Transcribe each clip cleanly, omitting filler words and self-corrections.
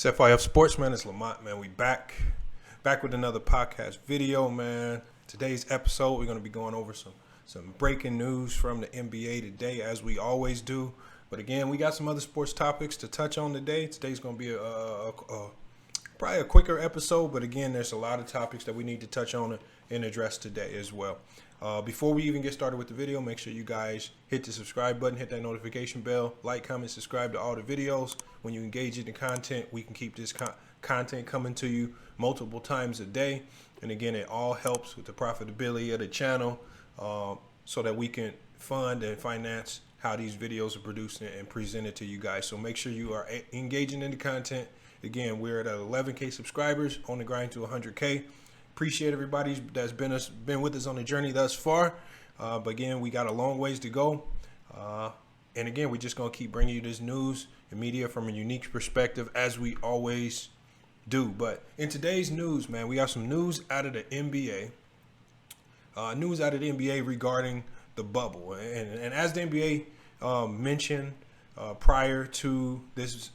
It's FYF Sports, man. It's Lamont, man. We back with another podcast video, man. Today's episode, we're going to be going over some breaking news from the NBA today, as we always do. But again, we got some other sports topics to touch on today. Today's going to be probably a quicker episode, but again, there's a lot of topics that we need to touch on and address today as well. Before we even get started with the video, make sure you guys hit the subscribe button, hit that notification bell, like, comment, subscribe to all the videos. When you engage in the content, we can keep this content coming to you multiple times a day. And again, it all helps with the profitability of the channel so that we can fund and finance how these videos are produced and presented to you guys. So make sure you are engaging in the content. Again, we're at 11K subscribers, on the grind to 100K. Appreciate everybody that's been with us on the journey thus far. But again, we got a long ways to go. And again, we're just going to keep bringing you this news and media from a unique perspective, as we always do. But in today's news, man, we got some news out of the NBA. Regarding the bubble. And as the NBA mentioned prior to this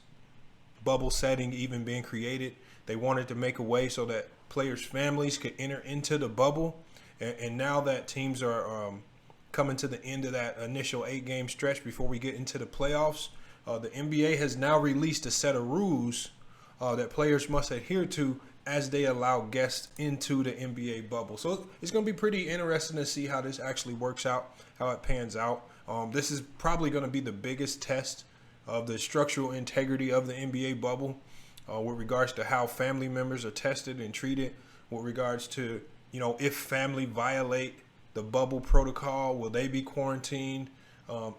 bubble setting even being created, they wanted to make a way so that players' families could enter into the bubble. And now that teams are coming to the end of that initial 8-game stretch before we get into the playoffs, the NBA has now released a set of rules that players must adhere to as they allow guests into the NBA bubble. So it's going to be pretty interesting to see how this actually works out, how it pans out. This is probably going to be the biggest test of the structural integrity of the NBA bubble with regards to how family members are tested and treated, with regards to, if family violate the bubble protocol, will they be quarantined?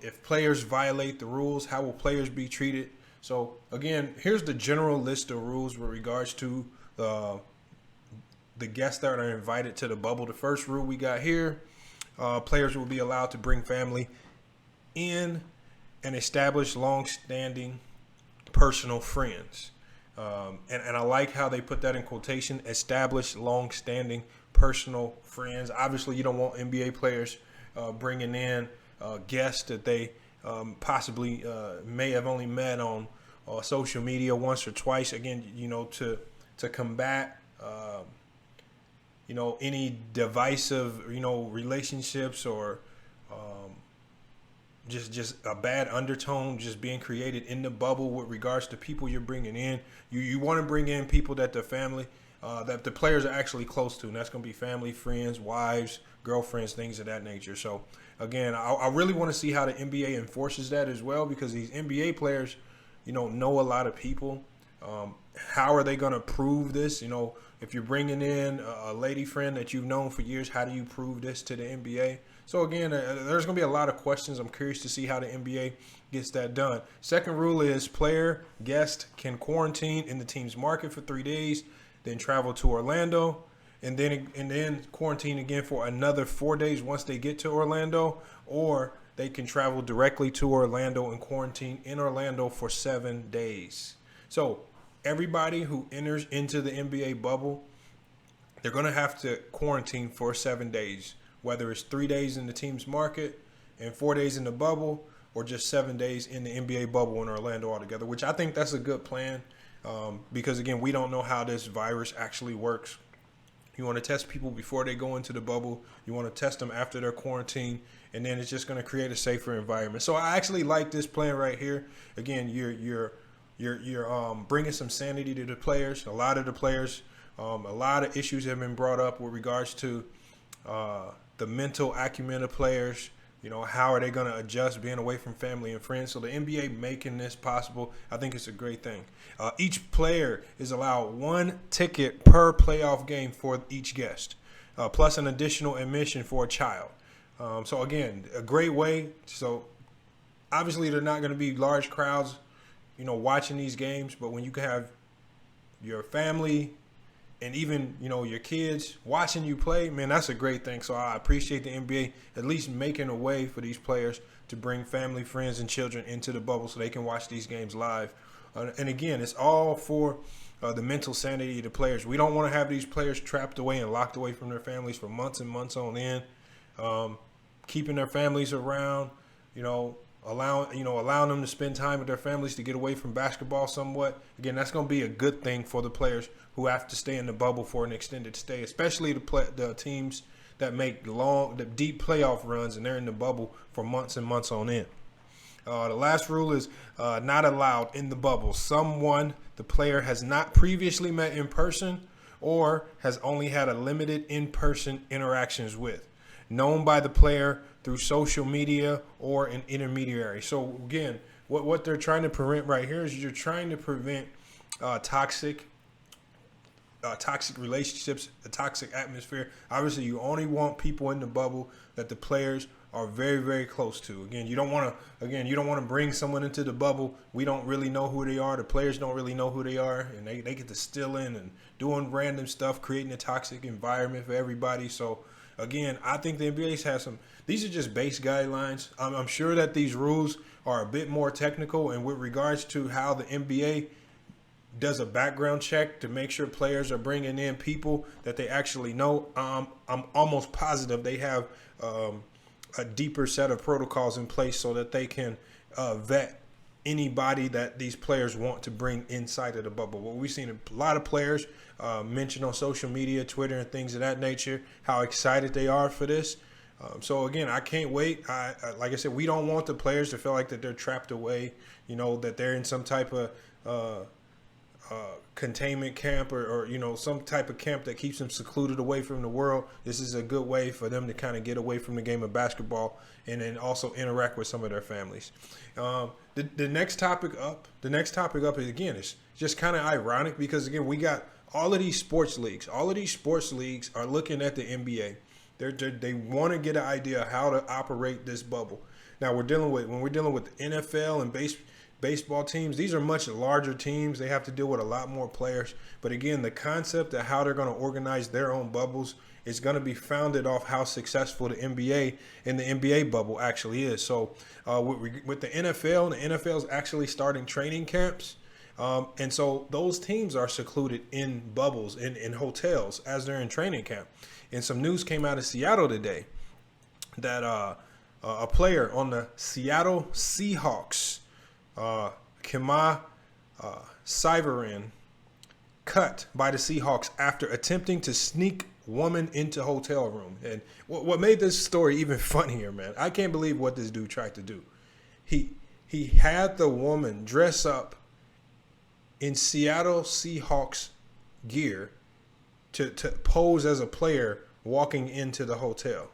If players violate the rules, how will players be treated? So again, here's the general list of rules with regards to the guests that are invited to the bubble. The first rule we got here, players will be allowed to bring family in and establish long-standing personal friends. And I like how they put that in quotation, establish long-standing personal friends. Obviously, you don't want NBA players bringing in guests that they possibly may have only met on social media once or twice. Again, to combat any divisive relationships or just a bad undertone just being created in the bubble with regards to people you're bringing in. You want to bring in people that the family that the players are actually close to, and that's going to be family, friends, wives, girlfriends, things of that nature. So again, I really want to see how the NBA enforces that as well, because these NBA players know a lot of people. How are they going to prove this? If you're bringing in a lady friend that you've known for years, how do you prove this to the NBA? So again, there's going to be a lot of questions. I'm curious to see how the NBA gets that done. Second rule is player, guest can quarantine in the team's market for 3 days, then travel to Orlando, and then quarantine again for another 4 days once they get to Orlando, or they can travel directly to Orlando and quarantine in Orlando for 7 days. So everybody who enters into the NBA bubble, they're going to have to quarantine for 7 days, whether it's 3 days in the team's market and 4 days in the bubble, or just 7 days in the NBA bubble in Orlando altogether, which I think that's a good plan because, again, we don't know how this virus actually works. You want to test people before they go into the bubble. You want to test them after their quarantine, and then it's just going to create a safer environment. So I actually like this plan right here. Again, you're bringing some sanity to the players. A lot of the players, a lot of issues have been brought up with regards to the mental acumen of players. How are they going to adjust being away from family and friends? So the NBA making this possible, I think it's a great thing. Each player is allowed 1 ticket per playoff game for each guest, plus an additional admission for a child. So again, a great way. So obviously they're not going to be large crowds, watching these games, but when you can have your family and even, your kids watching you play, man, that's a great thing. So I appreciate the NBA at least making a way for these players to bring family, friends, and children into the bubble so they can watch these games live. And again, it's all for the mental sanity of the players. We don't want to have these players trapped away and locked away from their families for months and months on end, keeping their families around, allowing them to spend time with their families to get away from basketball somewhat. Again, that's going to be a good thing for the players who have to stay in the bubble for an extended stay, especially the teams that make the deep playoff runs and they're in the bubble for months and months on end. The last rule is not allowed in the bubble someone the player has not previously met in person or has only had a limited in-person interactions with, known by the player through social media or an intermediary. So again, what they're trying to prevent right here is you're trying to prevent toxic relationships, a toxic atmosphere. Obviously, you only want people in the bubble that the players are very, very close to. Again, you don't want to bring someone into the bubble. We don't really know who they are. The players don't really know who they are, and they get to still in and doing random stuff, creating a toxic environment for everybody. So again, I think the NBA has some. These are just base guidelines. I'm sure that these rules are a bit more technical, and with regards to how the NBA does a background check to make sure players are bringing in people that they actually know, I'm almost positive they have a deeper set of protocols in place so that they can vet anybody that these players want to bring inside of the bubble. Well, we've seen a lot of players mention on social media, Twitter, and things of that nature, how excited they are for this. So again, I can't wait. Like I said, we don't want the players to feel like that they're trapped away, that they're in some type of containment camp or some type of camp that keeps them secluded away from the world. This is a good way for them to kind of get away from the game of basketball and then also interact with some of their families. The next topic up is, again, it's just kind of ironic because, again, we got all of these sports leagues. All of these sports leagues are looking at the NBA. They want to get an idea of how to operate this bubble. Now when we're dealing with the NFL and baseball teams, these are much larger teams. They have to deal with a lot more players. But again, the concept of how they're going to organize their own bubbles is going to be founded off how successful the NBA and the NBA bubble actually is. So with the NFL is actually starting training camps. And so those teams are secluded in bubbles, in hotels as they're in training camp. And some news came out of Seattle today that a player on the Seattle Seahawks, Kema Syverin, cut by the Seahawks after attempting to sneak woman into hotel room. And what made this story even funnier, man, I can't believe what this dude tried to do. He had the woman dress up in Seattle Seahawks gear to pose as a player walking into the hotel.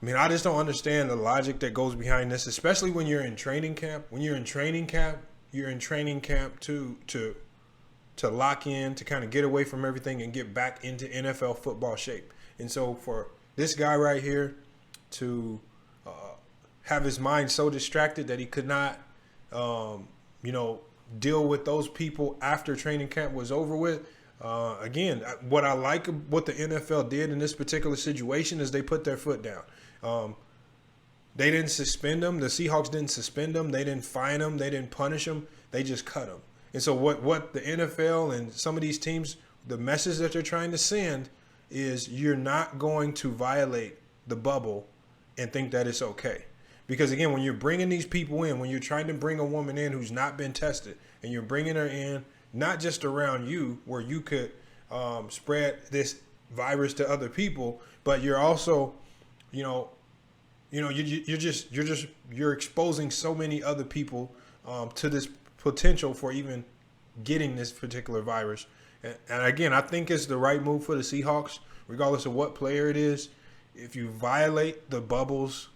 I mean, I just don't understand the logic that goes behind this, especially when you're in training camp. When you're in training camp, to lock in, to kind of get away from everything and get back into NFL football shape. And so for this guy right here to have his mind so distracted that he could not, deal with those people after training camp was over with. Again, what I like what the NFL did in this particular situation is they put their foot down. They didn't suspend him. The Seahawks didn't suspend him. They didn't fine him. They didn't punish him. They just cut him. And so what the NFL and some of these teams, the message that they're trying to send is you're not going to violate the bubble and think that it's okay. Because, again, when you're bringing these people in, when you're trying to bring a woman in who's not been tested, and you're bringing her in not just around you where you could spread this virus to other people, but you're also, you're exposing so many other people to this potential for even getting this particular virus. And again, I think it's the right move for the Seahawks, regardless of what player it is. If you violate the bubbles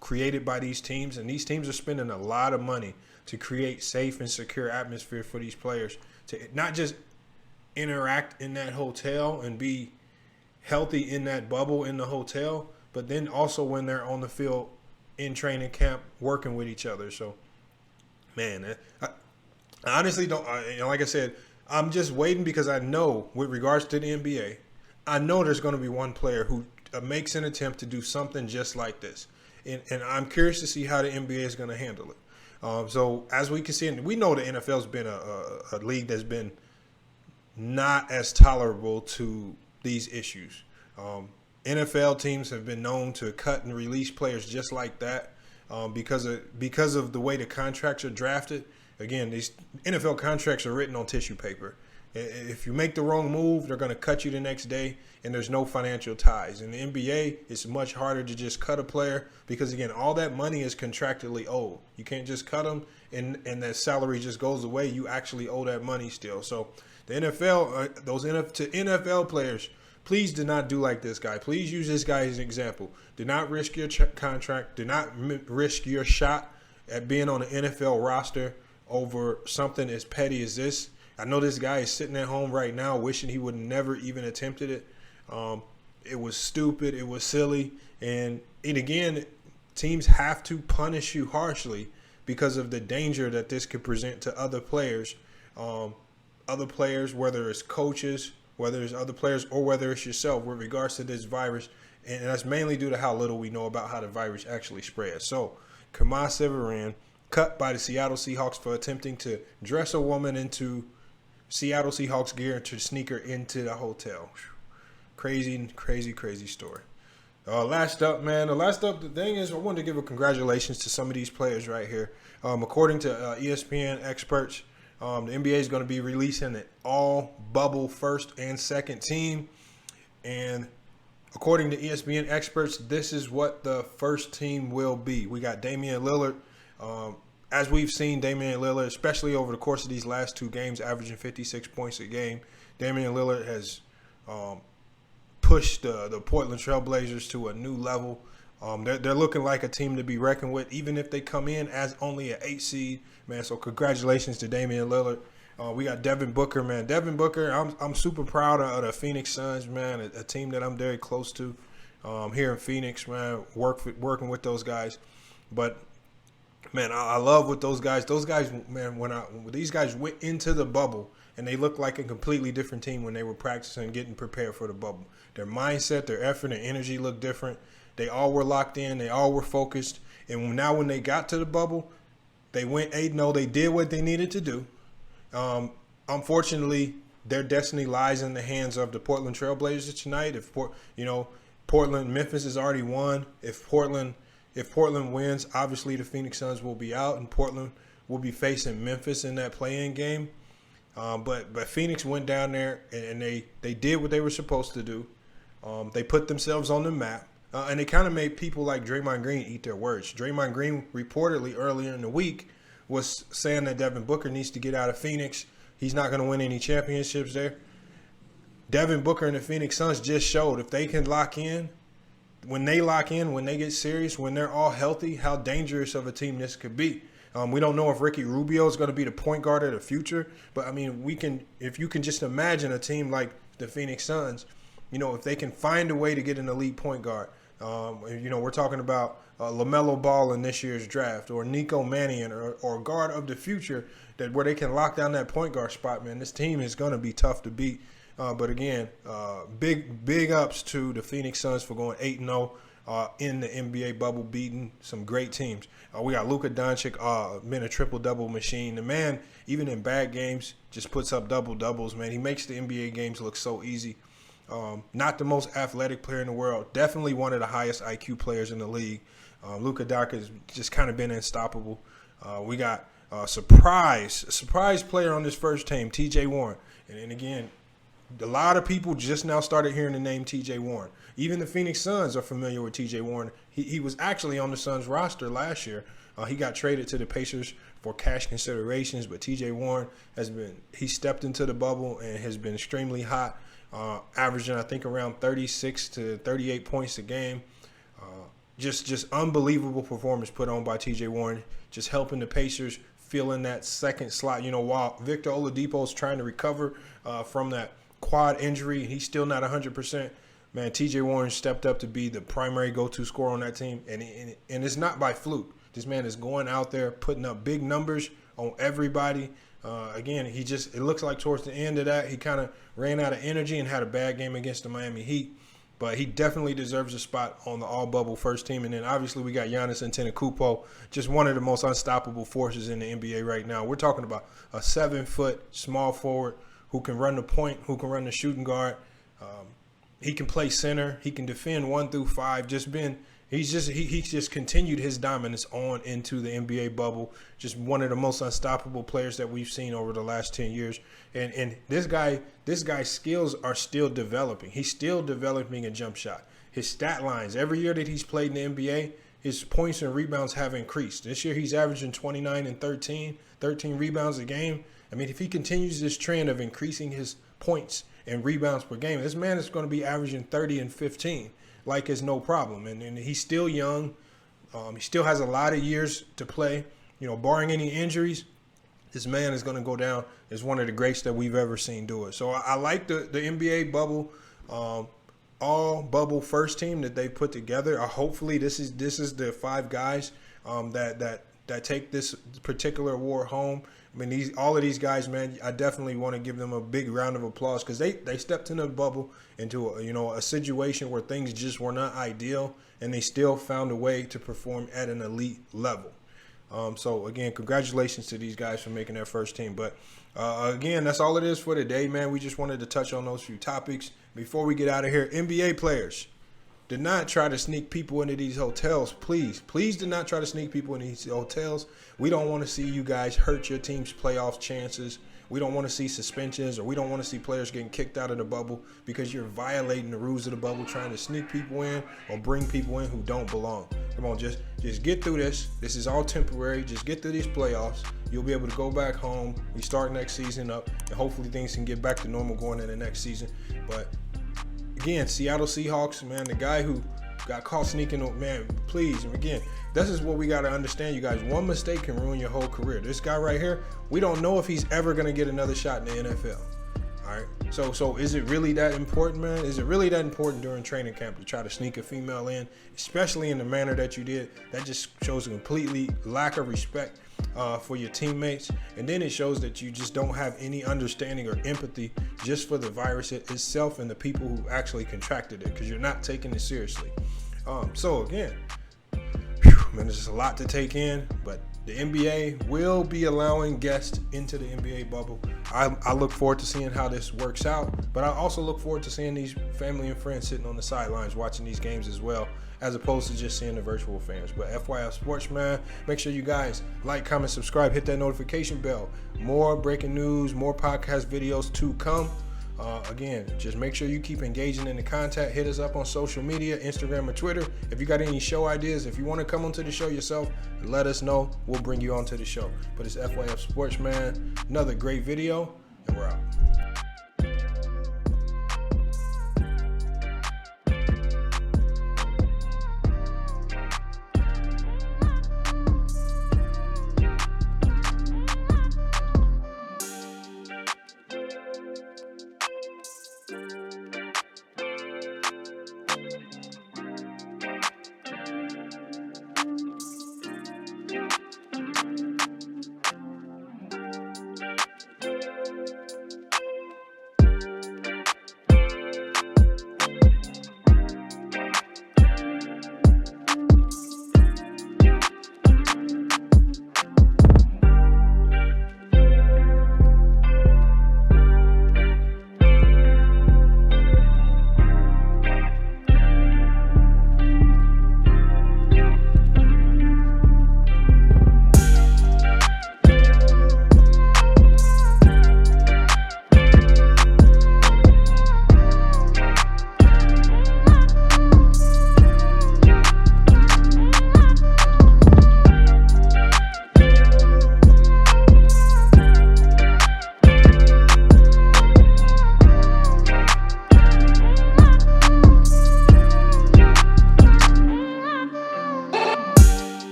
created by these teams, and these teams are spending a lot of money to create safe and secure atmosphere for these players to not just interact in that hotel and be healthy in that bubble in the hotel, but then also when they're on the field in training camp working with each other. So, man, I honestly don't. Like I said, I'm just waiting because I know with regards to the NBA, I know there's going to be one player who makes an attempt to do something just like this. And I'm curious to see how the NBA is going to handle it. So as we can see, and we know the NFL's been a league that's been not as tolerable to these issues. NFL teams have been known to cut and release players just like that. because of the way the contracts are drafted. Again, these NFL contracts are written on tissue paper. If you make the wrong move, they're going to cut you the next day, and there's no financial ties. In the NBA, it's much harder to just cut a player because, again, all that money is contractually owed. You can't just cut them and that salary just goes away. You actually owe that money still. So the NFL, to NFL players, please do not do like this guy. Please use this guy as an example. Do not risk your contract. Do not risk your shot at being on the NFL roster over something as petty as this. I know this guy is sitting at home right now wishing he would never even attempted it. It was stupid. It was silly. And again, teams have to punish you harshly because of the danger that this could present to other players. Whether it's coaches, whether it's other players, or whether it's yourself with regards to this virus. And that's mainly due to how little we know about how the virus actually spreads. So, Kama Severin cut by the Seattle Seahawks for attempting to dress a woman into Seattle Seahawks gear and to sneak her into the hotel. Crazy, crazy, crazy story. Last up, the thing is I wanted to give a congratulations to some of these players right here. According to ESPN experts, the NBA is going to be releasing an all-bubble first and second team. And according to ESPN experts, this is what the first team will be. We got Damian Lillard. As we've seen, Damian Lillard, especially over the course of these last two games, averaging 56 points a game, Damian Lillard has pushed the Portland Trail Blazers to a new level. They're looking like a team to be reckoned with, even if they come in as only an 8 seed, man. So congratulations to Damian Lillard. We got Devin Booker, man. Devin Booker, I'm super proud of the Phoenix Suns, man, a team that I'm very close to here in Phoenix, man, working with those guys. But man, I love what those guys, man, when these guys went into the bubble and they looked like a completely different team when they were practicing and getting prepared for the bubble. Their mindset, their effort, and energy looked different. They all were locked in. They all were focused. And now when they got to the bubble, they went 8-0. They did what they needed to do. Unfortunately, their destiny lies in the hands of the Portland Trail Blazers tonight. Memphis has already won. If Portland wins, obviously the Phoenix Suns will be out, and Portland will be facing Memphis in that play-in game. But Phoenix went down there, and they did what they were supposed to do. They put themselves on the map, and they kind of made people like Draymond Green eat their words. Draymond Green reportedly earlier in the week was saying that Devin Booker needs to get out of Phoenix. He's not going to win any championships there. Devin Booker and the Phoenix Suns just showed if they can lock in, when they get serious, when they're all healthy, how dangerous of a team this could be. We don't know if Ricky Rubio is going to be the point guard of the future, but I mean, if you can just imagine a team like the Phoenix Suns, if they can find a way to get an elite point guard, we're talking about LaMelo Ball in this year's draft, or Nico Mannion, or guard of the future, where they can lock down that point guard spot, man. This team is going to be tough to beat. But again, big ups to the Phoenix Suns for going 8-0 in the NBA bubble, beating some great teams. We got Luka Doncic, been a triple-double machine. The man, even in bad games, just puts up double-doubles, man. He makes the NBA games look so easy. Not the most athletic player in the world. Definitely one of the highest IQ players in the league. Luka Doncic has just kind of been unstoppable. We got a surprise player on this first team, T.J. Warren. And again, a lot of people just now started hearing the name T.J. Warren. Even the Phoenix Suns are familiar with T.J. Warren. He was actually on the Suns roster last year. He got traded to the Pacers for cash considerations, but T.J. Warren he stepped into the bubble and has been extremely hot, averaging, I think, around 36 to 38 points a game. Just unbelievable performance put on by T.J. Warren, just helping the Pacers fill in that second slot. While Victor Oladipo is trying to recover from that quad injury, and he's still not 100%. Man, T.J. Warren stepped up to be the primary go-to scorer on that team, and it's not by fluke. This man is going out there putting up big numbers on everybody. Again, it looks like towards the end of that, he kind of ran out of energy and had a bad game against the Miami Heat. But he definitely deserves a spot on the all-bubble first team. And then obviously we got Giannis Antetokounmpo, just one of the most unstoppable forces in the NBA right now. We're talking about a 7-foot small forward who can run the point, who can run the shooting guard. He can play center. He can defend 1 through 5. Just been He's just he just continued his dominance on into the NBA bubble. Just one of the most unstoppable players that we've seen over the last 10 years. And this guy's skills are still developing. He's still developing a jump shot. His stat lines, every year that he's played in the NBA, his points and rebounds have increased. This year he's averaging 29 and 13 rebounds a game. I mean, if he continues this trend of increasing his points and rebounds per game, this man is going to be averaging 30 and 15 like it's no problem. And he's still young. He still has a lot of years to play. You know, barring any injuries, this man is going to go down as one of the greats that we've ever seen do it. So I like the NBA bubble, all bubble first team that they put together. Hopefully this is the 5 guys that take this particular award home. I mean, all of these guys, man, I definitely want to give them a big round of applause because they stepped in the bubble into a situation where things just were not ideal, and they still found a way to perform at an elite level. So again, congratulations to these guys for making their first team. But again, that's all it is for today, man. We just wanted to touch on those few topics before we get out of here. NBA players, do not try to sneak people into these hotels. Please do not try to sneak people into these hotels. We don't want to see you guys hurt your team's playoff chances. We don't want to see suspensions, or we don't want to see players getting kicked out of the bubble because you're violating the rules of the bubble, trying to sneak people in or bring people in who don't belong. Come on, just get through this. This is all temporary. Just get through these playoffs. You'll be able to go back home. We start next season up, and hopefully things can get back to normal going into next season. But again, Seattle Seahawks, man, the guy who got caught sneaking, man, please. And again, this is what we got to understand, you guys. One mistake can ruin your whole career. This guy right here, we don't know if he's ever going to get another shot in the NFL. All right. So is it really that important, man? Is it really that important during training camp to try to sneak a female in, especially in the manner that you did? That just shows a completely lack of respect for your teammates. And then it shows that you just don't have any understanding or empathy just for the virus itself and the people who actually contracted it, because you're not taking it seriously. So again, man, there's just a lot to take in, but the NBA will be allowing guests into the NBA bubble. I look forward to seeing how this works out, but I also look forward to seeing these family and friends sitting on the sidelines watching these games as well, as opposed to just seeing the virtual fans. But FYF Sports, man, make sure you guys like, comment, subscribe, hit that notification bell. More breaking news, more podcast videos to come. Again, just make sure you keep engaging in the content. Hit us up on social media, Instagram or Twitter. If you got any show ideas, if you want to come onto the show yourself, let us know. We'll bring you onto the show. But it's FYF Sports, man. Another great video, and we're out.